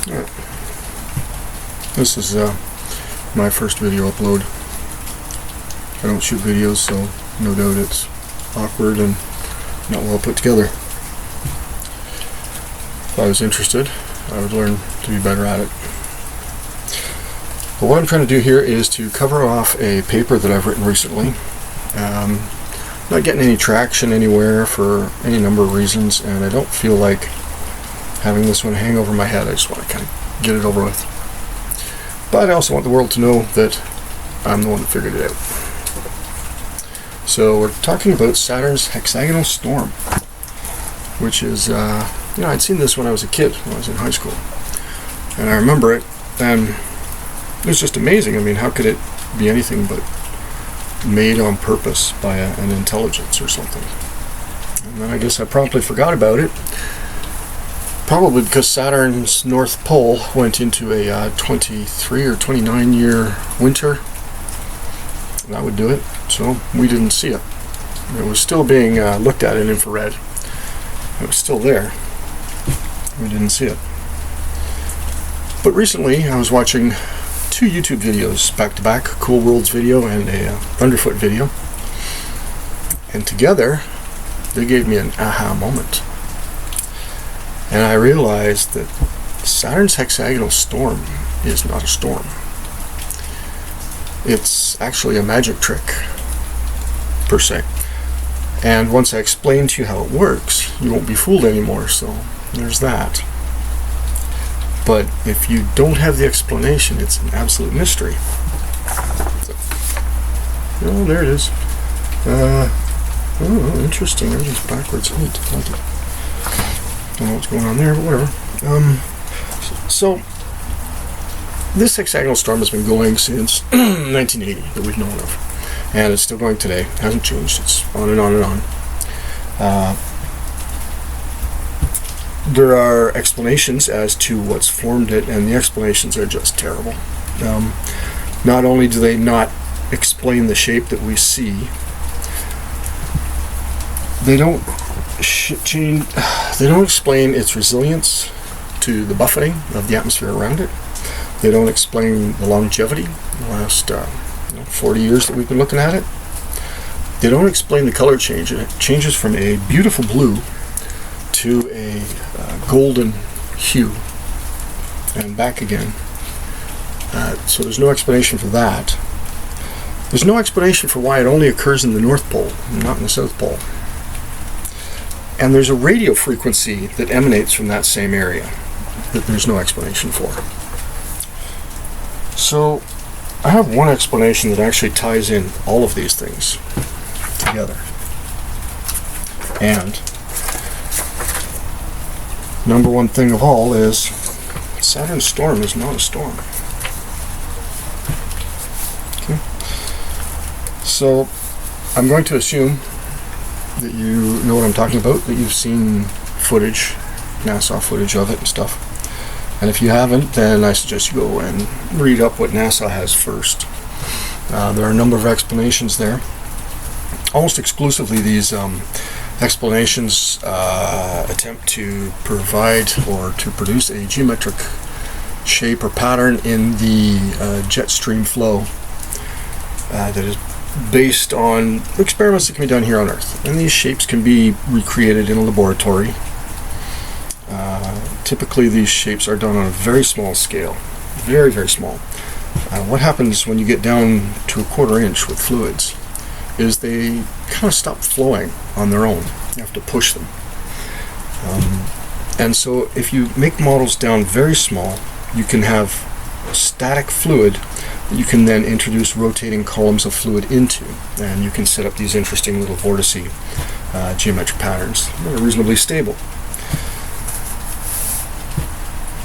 Alright. This is my first video upload. I don't shoot videos, so no doubt it's awkward and not well put together. If I was interested, I would learn to be better at it. But what I'm trying to do here is to cover off a paper that I've written recently. Not getting any traction anywhere for any number of reasons, and I don't feel like having this one hang over my head. I just want to kind of get it over with. But I also want the world to know that I'm the one that figured it out. So we're talking about Saturn's hexagonal storm, which is, I'd seen this when I was a kid, when I was in high school. And I remember it, and it was just amazing. I mean, how could it be anything but made on purpose by an intelligence or something? And then I guess I promptly forgot about it. Probably because Saturn's North Pole went into a 23 or 29 year winter. That would do it. So we didn't see it. It was still being looked at in infrared. It was still there. We didn't see it. But recently I was watching two YouTube videos back to back, Cool Worlds video and a Thunderfoot video. And together they gave me an aha moment. And I realized that Saturn's hexagonal storm is not a storm. It's actually a magic trick, per se. And once I explain to you how it works, you won't be fooled anymore, so there's that. But if you don't have the explanation, it's an absolute mystery. Oh, there it is. Oh, interesting. Everything's backwards. Neat. I like it. Don't know what's going on there, but whatever. So this hexagonal storm has been going since 1980 that we've known of, and it's still going today. It hasn't changed. It's on and on and on. There are explanations as to what's formed it, and the explanations are just terrible. Not only do they not explain the shape that we see, they don't explain its resilience to the buffeting of the atmosphere around it. They don't explain the longevity, the last 40 years that we've been looking at it. They don't explain the color change. It changes from a beautiful blue to a golden hue and back again. So there's no explanation for that. There's no explanation for why it only occurs in the North Pole, not in the South Pole. And there's a radio frequency that emanates from that same area that there's no explanation for. So I have one explanation that actually ties in all of these things together. And number one thing of all is Saturn's storm is not a storm. Okay. So I'm going to assume that you know what I'm talking about, that you've seen footage, NASA footage of it and stuff. And if you haven't, then I suggest you go and read up what NASA has first. There are a number of explanations there. Almost exclusively these explanations attempt to provide or to produce a geometric shape or pattern in the jet stream flow that is based on experiments that can be done here on Earth. And these shapes can be recreated in a laboratory. Typically these shapes are done on a very small scale. Very, very small. What happens when you get down to a 1/4 inch with fluids is they kind of stop flowing on their own. You have to push them. And so if you make models down very small, you can have static fluid that you can then introduce rotating columns of fluid into, and you can set up these interesting little vortice geometric patterns that are reasonably stable.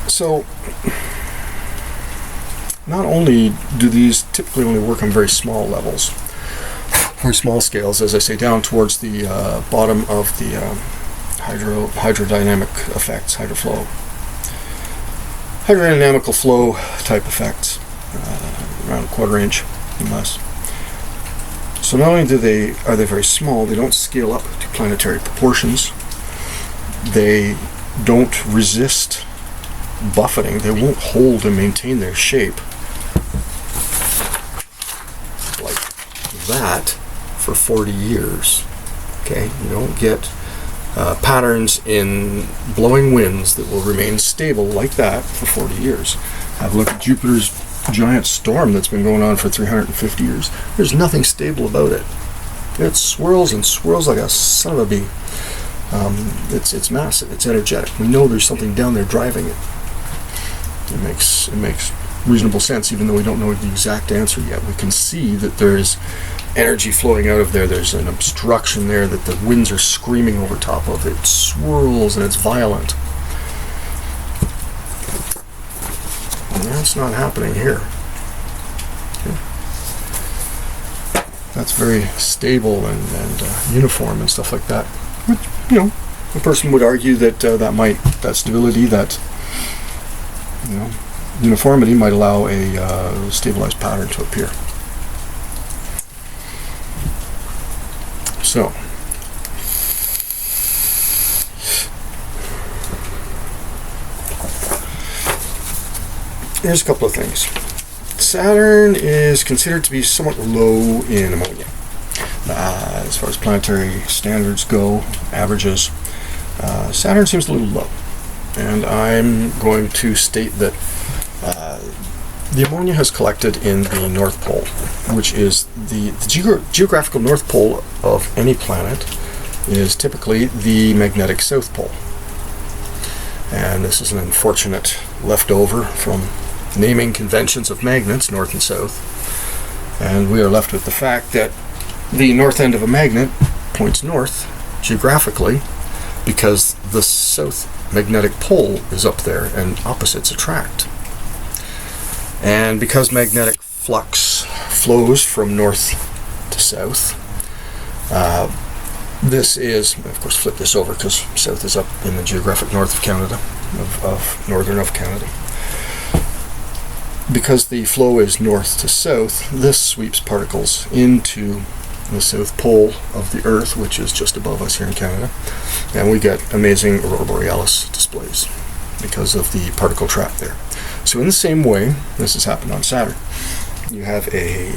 So not only do these typically only work on very small levels, very small scales, as I say, down towards the bottom of the hydrodynamic effects, hydrodynamical flow type effects, around 1/4 inch and less. So not only are they very small, they don't scale up to planetary proportions. They don't resist buffeting, they won't hold and maintain their shape like that for 40 years. Okay, you don't get patterns in blowing winds that will remain stable like that for 40 years. Have a look at Jupiter's giant storm that's been going on for 350 years. There's nothing stable about it. It swirls and swirls like a son of a bee. It's massive. It's energetic. We know there's something down there driving it. It makes reasonable sense, even though we don't know the exact answer yet. We can see that there's energy flowing out of there. There's an obstruction there that the winds are screaming over top of. It swirls and it's violent. And that's not happening here. Okay. That's very stable and uniform and stuff like that. Which, a person would argue that that stability, that uniformity might allow a stabilized pattern to appear. So, here's a couple of things. Saturn is considered to be somewhat low in ammonia. As far as planetary standards go, averages, Saturn seems a little low. And I'm going to state that the ammonia has collected in the North Pole, which is the geographical North Pole of any planet is typically the magnetic South Pole. And this is an unfortunate leftover from naming conventions of magnets, north and south. And we are left with the fact that the north end of a magnet points north geographically because the south magnetic pole is up there and opposites attract. And because magnetic flux flows from north to south, this is, of course, flip this over because south is up in the geographic north of Canada, of northern of Canada. Because the flow is north to south, this sweeps particles into the south pole of the Earth, which is just above us here in Canada, and we get amazing aurora borealis displays because of the particle trap there. So in the same way, this has happened on Saturn. You have a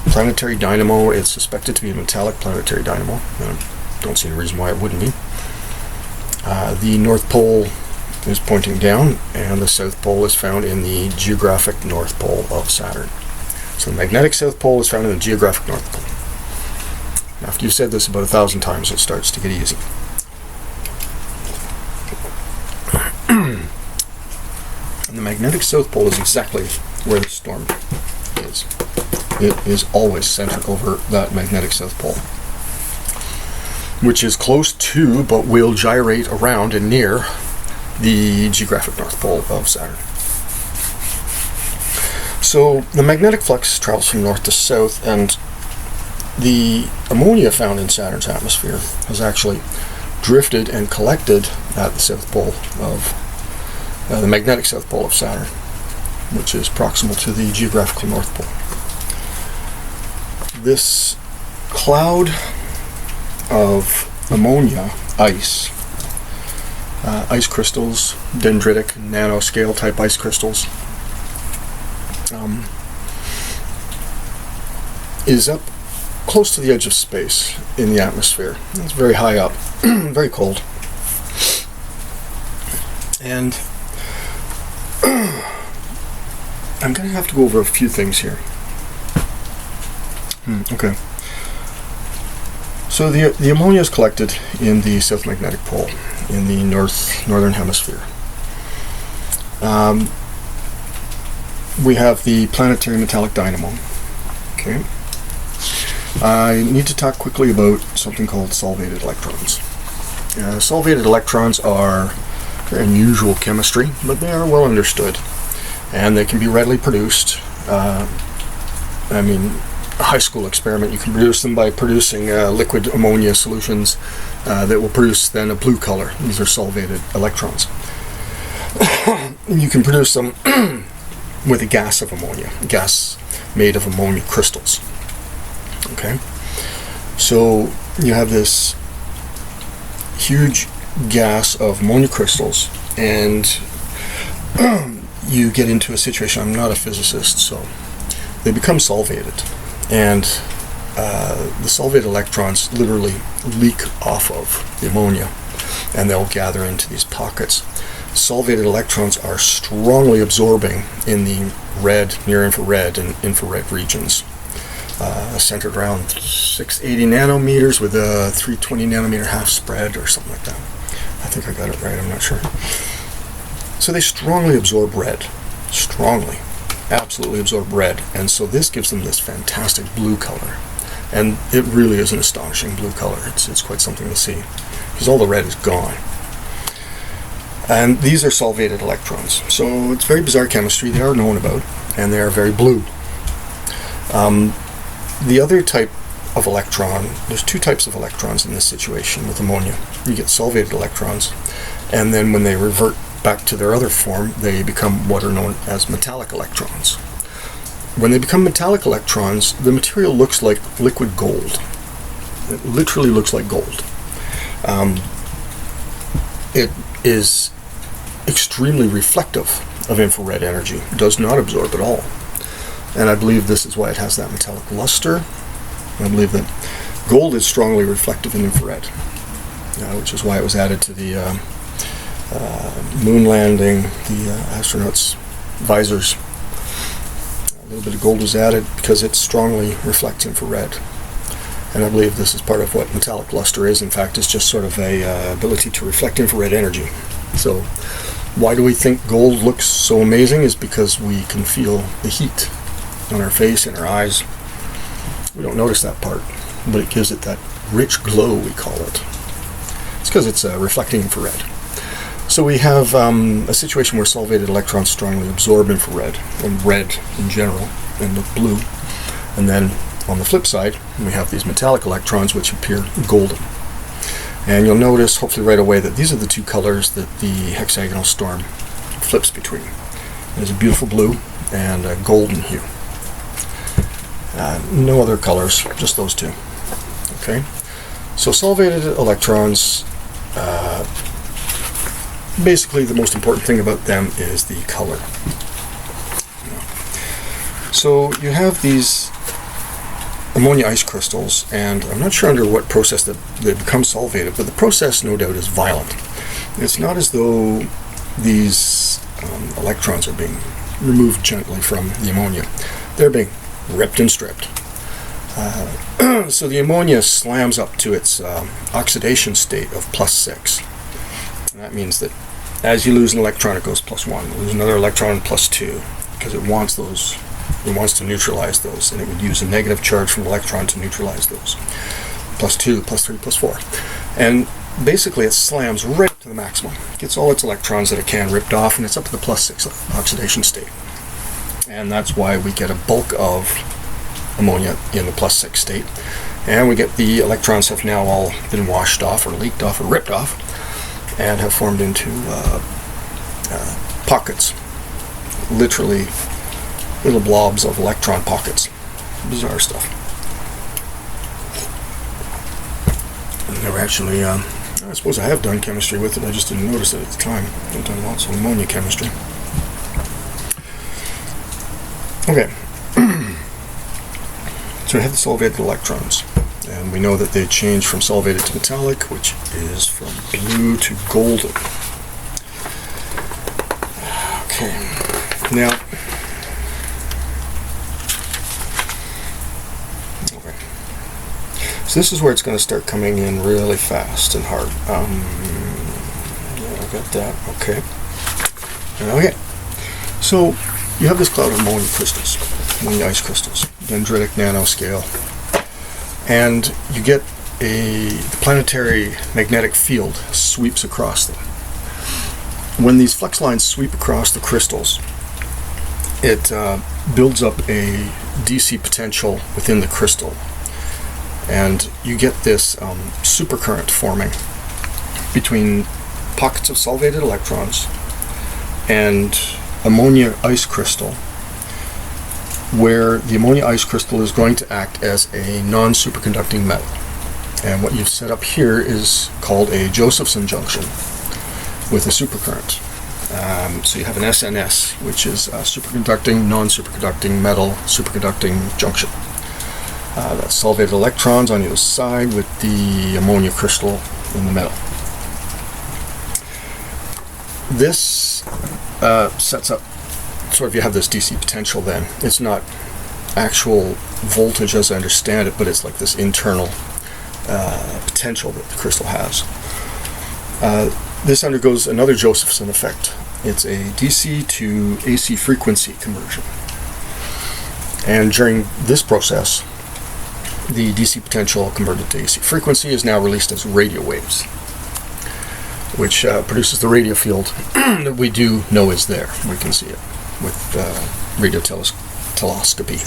planetary dynamo. It's suspected to be a metallic planetary dynamo. I don't see any reason why it wouldn't be. The North Pole is pointing down, and the South Pole is found in the geographic North Pole of Saturn. So the magnetic South Pole is found in the geographic North Pole. After you've said this about 1,000 times, it starts to get easy. And the magnetic South Pole is exactly where the storm is. It is always centered over that magnetic South Pole, which is close to, but will gyrate around and near, the geographic North Pole of Saturn. So the magnetic flux travels from north to south, and the ammonia found in Saturn's atmosphere has actually drifted and collected at the South Pole of the magnetic South Pole of Saturn, which is proximal to the geographical North Pole. This cloud of ammonia ice crystals, dendritic, nanoscale type ice crystals, is up close to the edge of space in the atmosphere. It's very high up, very cold. And I'm going to have to go over a few things here. Okay. So the ammonia is collected in the south magnetic pole, in the northern hemisphere. We have the planetary metallic dynamo. Okay. I need to talk quickly about something called solvated electrons. Solvated electrons are very unusual chemistry, but they are well understood, and they can be readily produced. A high school experiment, you can produce them by producing liquid ammonia solutions that will produce then a blue color. These are solvated electrons. You can produce them with a gas of ammonia, gas made of ammonia crystals. Okay, so you have this huge gas of ammonia crystals, and you get into a situation, I'm not a physicist, so they become solvated. And the solvated electrons literally leak off of the ammonia, and they'll gather into these pockets. Solvated electrons are strongly absorbing in the red, near-infrared, and infrared regions, centered around 680 nanometers with a 320 nanometer half spread or something like that. I think I got it right, I'm not sure. So they strongly absorb red. Strongly. Absolutely absorb red. And so this gives them this fantastic blue color. And it really is an astonishing blue color. It's quite something to see, because all the red is gone. And these are solvated electrons. So it's very bizarre chemistry. They are known about, and they are very blue. The other type of electron, there's two types of electrons in this situation with ammonia. You get solvated electrons, and then when they revert back to their other form, they become what are known as metallic electrons. When they become metallic electrons, the material looks like liquid gold. It literally looks like gold. It is extremely reflective of infrared energy. It does not absorb at all. And I believe this is why it has that metallic luster. I believe that gold is strongly reflective in infrared, which is why it was added to the moon landing, the astronauts' visors. A little bit of gold was added because it strongly reflects infrared. And I believe this is part of what metallic luster is. In fact, it's just sort of a ability to reflect infrared energy. So why do we think gold looks so amazing? Is because we can feel the heat on our face and our eyes. We don't notice that part, but it gives it that rich glow, we call it. It's because it's reflecting infrared. So we have a situation where solvated electrons strongly absorb infrared, and red in general, and look blue. And then on the flip side, we have these metallic electrons which appear golden. And you'll notice, hopefully right away, that these are the two colors that the hexagonal storm flips between. There's a beautiful blue and a golden hue. No other colors, just those two. Okay, so solvated electrons, basically the most important thing about them is the color. So you have these ammonia ice crystals, and I'm not sure under what process that they become solvated, but the process, no doubt, is violent. It's not as though these electrons are being removed gently from the ammonia. They're being ripped and stripped. So the ammonia slams up to its oxidation state of +6. And that means that as you lose an electron, it goes +1. You lose another electron, +2, because it wants those. It wants to neutralize those, and it would use a negative charge from an electron to neutralize those. +2, +3, +4. And basically it slams right up to the maximum. It gets all its electrons that it can ripped off, and it's up to the +6 oxidation state. And that's why we get a bulk of ammonia in the +6 state. And we get the electrons have now all been washed off or leaked off or ripped off and have formed into pockets. Literally little blobs of electron pockets. Bizarre stuff. I've never actually, I suppose I have done chemistry with it, I just didn't notice it at the time. I've done lots of ammonia chemistry. Okay. So we have the solvated electrons, and we know that they change from solvated to metallic, which is from blue to golden. Okay. Now, so this is where it's going to start coming in really fast and hard. Yeah, I got that. Okay. Okay. So you have this cloud of ammonia crystals, ammonia ice crystals, dendritic nanoscale, and you get a planetary magnetic field sweeps across them. When these flux lines sweep across the crystals, it builds up a DC potential within the crystal. And you get this supercurrent forming between pockets of solvated electrons and ammonia ice crystal, where the ammonia ice crystal is going to act as a non-superconducting metal. And what you've set up here is called a Josephson junction with a supercurrent. So you have an SNS, which is superconducting, non-superconducting metal superconducting junction. That's solvated electrons on either side with the ammonia crystal in the middle. This sets up, sort of, you have this DC potential then. It's not actual voltage as I understand it, but it's like this internal potential that the crystal has. This undergoes another Josephson effect. It's a DC to AC frequency conversion. And during this process, the DC potential converted to AC frequency is now released as radio waves, which produces the radio field that we do know is there. We can see it with radio telescopy.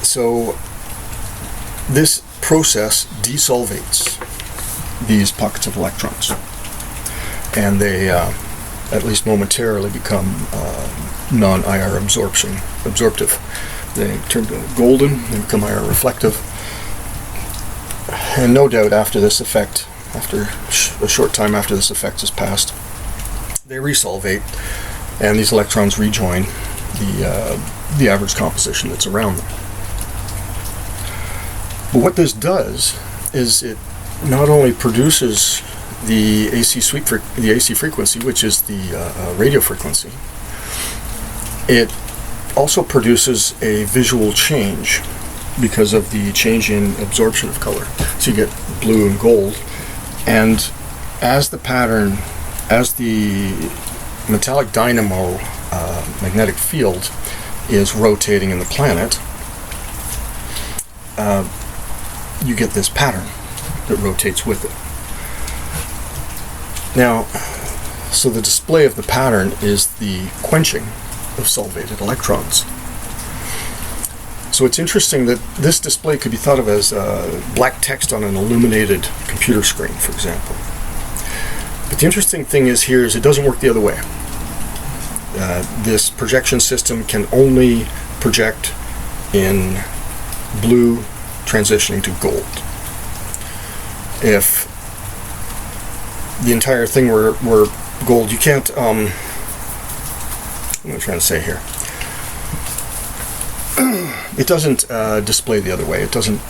So this process desolvates these pockets of electrons, and they, at least momentarily, become non-IR absorptive. They turn to golden, they become IR reflective, and no doubt after this effect, after a short time after this effect is passed, they resolvate, and these electrons rejoin the average composition that's around them. But what this does is it not only produces the AC frequency, which is the radio frequency, it also produces a visual change because of the change in absorption of color. So you get blue and gold, and as the metallic dynamo magnetic field is rotating in the planet, you get this pattern that rotates with it. Now, so the display of the pattern is the quenching of solvated electrons. So it's interesting that this display could be thought of as black text on an illuminated computer screen, for example. But the interesting thing is here is it doesn't work the other way. This projection system can only project in blue transitioning to gold. If the entire thing were gold, you can't, what am I trying to say here? It doesn't display the other way. It doesn't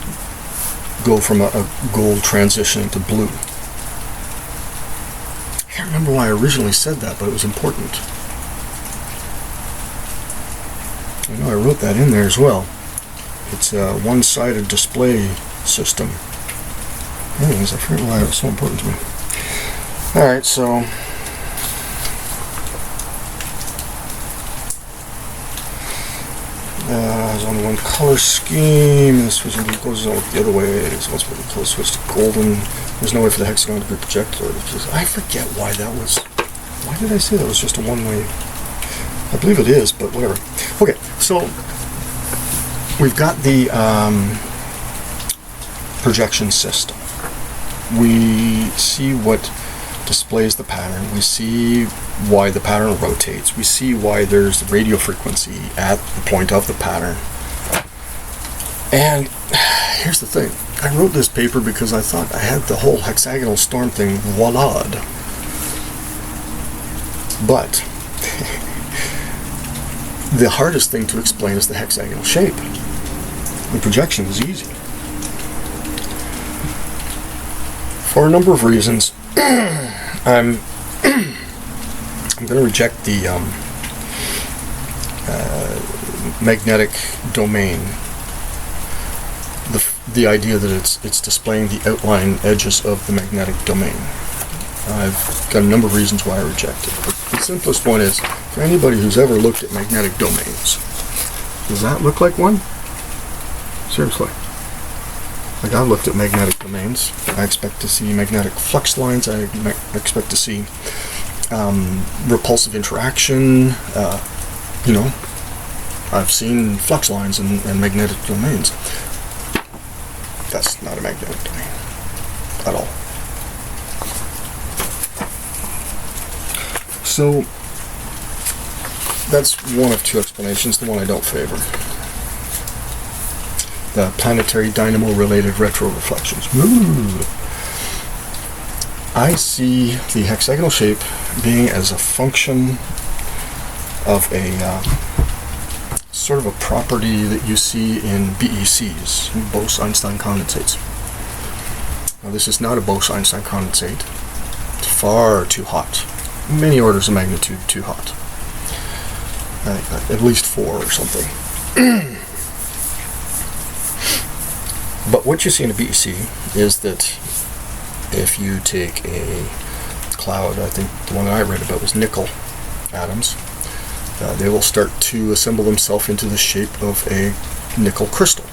go from a gold transitioning to blue. I can't remember why I originally said that, but it was important. I know I wrote that in there as well. It's a one-sided display system. Anyways, I forget why it was so important to me. Alright, so there's only one color scheme. This switch goes the other way. So once we switch to golden, there's no way for the hexagon to be projected. I forget why that was. Why did I say that was just a one-way? I believe it is, but whatever. Okay, so we've got the projection system. We see what displays the pattern. We see why the pattern rotates. We see why there's the radio frequency at the point of the pattern. And here's the thing. I wrote this paper because I thought I had the whole hexagonal storm thing voila'd. But the hardest thing to explain is the hexagonal shape. The projection is easy. For a number of reasons, I'm going to reject the magnetic domain. The idea that it's displaying the outline edges of the magnetic domain. I've got a number of reasons why I reject it. But the simplest one is, for anybody who's ever looked at magnetic domains, does that look like one? Seriously. Like, I've looked at magnetic domains. I expect to see magnetic flux lines. I expect to see repulsive interaction. I've seen flux lines in magnetic domains. That's not a magnetic domain at all. So that's one of two explanations, the one I don't favor. The planetary dynamo-related retroreflections. Ooh. I see the hexagonal shape being as a function of a sort of a property that you see in BECs, Bose-Einstein condensates. Now, this is not a Bose-Einstein condensate. It's far too hot. Many orders of magnitude too hot. At least 4 or something. But what you see in a BEC is that if you take a cloud, I think the one that I read about was nickel atoms, they will start to assemble themselves into the shape of a nickel crystal.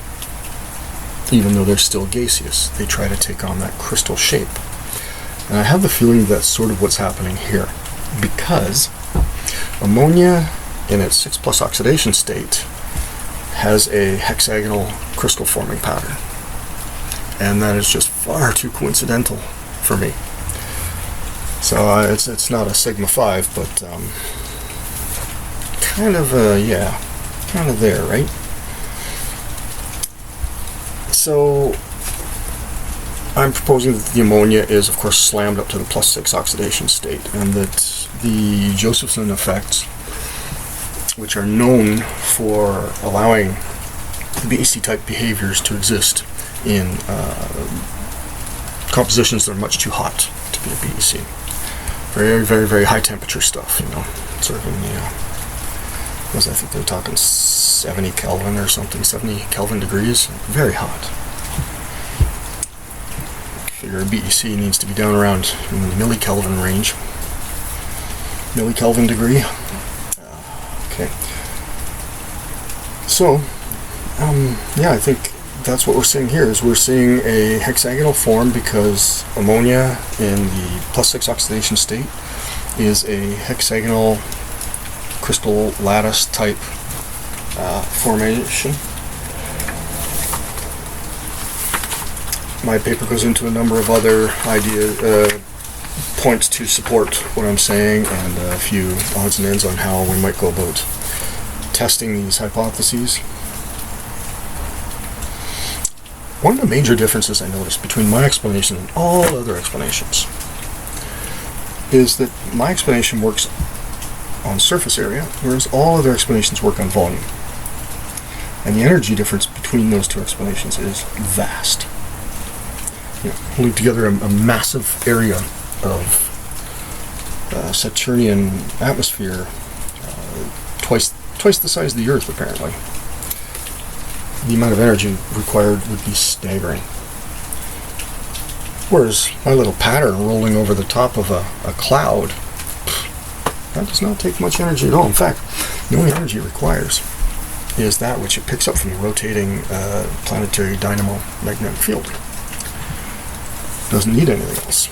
Even though they're still gaseous, they try to take on that crystal shape. And I have the feeling that's sort of what's happening here, because ammonia in its 6+ oxidation state has a hexagonal crystal forming pattern. And that is just far too coincidental for me. So it's not a sigma 5, but kind of there, right? So I'm proposing that the ammonia is, of course, slammed up to the +6 oxidation state, and that the Josephson effects, which are known for allowing the BEC-type behaviors to exist in compositions that are much too hot to be a BEC. Very, very, very high temperature stuff, sort of in the, I think they're talking 70 Kelvin or something, 70 Kelvin degrees, very hot. Figure a BEC needs to be down around in the millikelvin range. Millikelvin degree. Okay. So, I think that's what we're seeing here, is we're seeing a hexagonal form because ammonia in the +6 oxidation state is a hexagonal crystal lattice type formation. My paper goes into a number of other points to support what I'm saying, and a few odds and ends on how we might go about testing these hypotheses. One of the major differences I noticed between my explanation and all other explanations is that my explanation works on surface area, whereas all other explanations work on volume. And the energy difference between those two explanations is vast. Holding together a massive area of Saturnian atmosphere, twice the size of the Earth, apparently. The amount of energy required would be staggering. Whereas my little pattern rolling over the top of a cloud, that does not take much energy at all. In fact, the only energy it requires is that which it picks up from the rotating planetary dynamo magnetic field. It doesn't need anything else.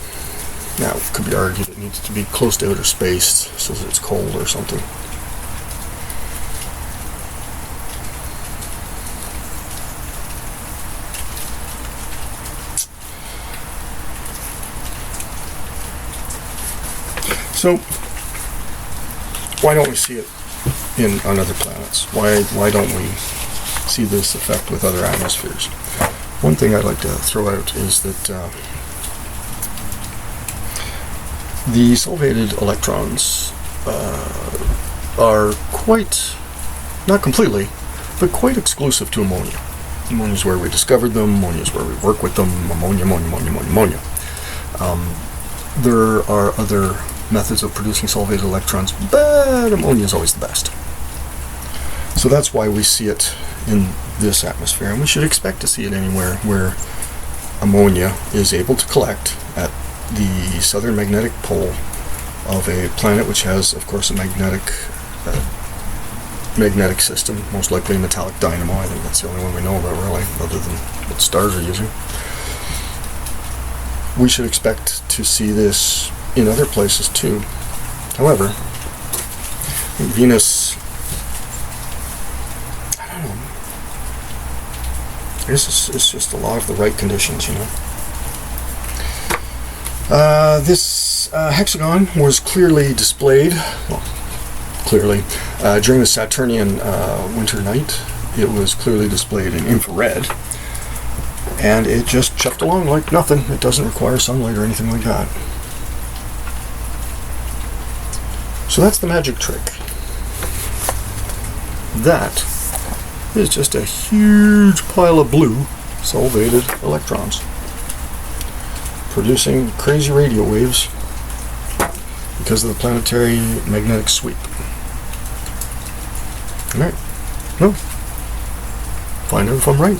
Now, it could be argued it needs to be close to outer space so that it's cold or something. So, why don't we see it on other planets? Why don't we see this effect with other atmospheres? One thing I'd like to throw out is that the solvated electrons are quite, not completely, but quite exclusive to ammonia. Ammonia is where we discovered them, ammonia is where we work with them, ammonia. There are other methods of producing solvated electrons, but ammonia is always the best. So that's why we see it in this atmosphere, and we should expect to see it anywhere where ammonia is able to collect at the southern magnetic pole of a planet which has, of course, a magnetic system, most likely a metallic dynamo. I think that's the only one we know about, really, other than what stars are using. We should expect to see this in other places too. However, Venus, I don't know, I guess it's just a lot of the right conditions, This hexagon was clearly displayed, during the Saturnian winter night. It was clearly displayed in infrared, and it just chuffed along like nothing. It doesn't require sunlight or anything like that. So that's the magic trick. That is just a huge pile of blue solvated electrons producing crazy radio waves because of the planetary magnetic sweep. Alright, well, find out if I'm right.